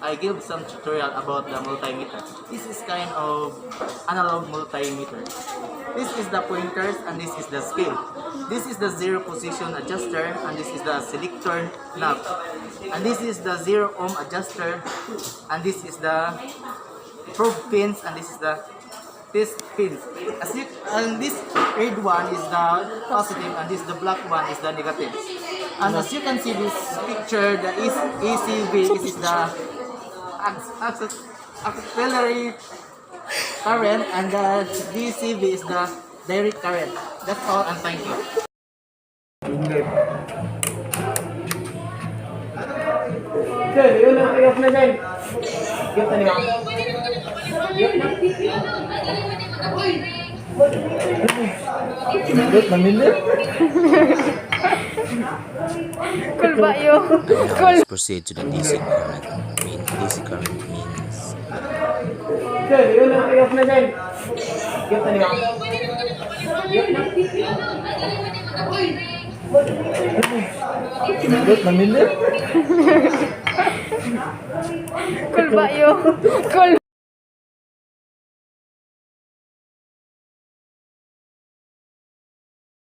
I give some tutorial about the multimeter. This is kind of analog multimeter. This is the pointers and this is the scale. This is the zero position adjuster and this is the selector knob. And this is the 0 ohm adjuster and this is the probe pins and this is the test pins. And this red one is the positive and this the black one is the negative. And as you can see this picture, the ACV, this is the auxiliary current and the DCV is the direct current. That's all and thank you. Sir, yun ang i-off na dyan. Yung tanong ako. Pinindot, namindot. Cool ba yun? Cool. Let's proceed to the DC current. DC current means Sir, yun ang i-off na dyan. Yung tanong ako. Pinindot, namindot. Cool ba yun? Cool.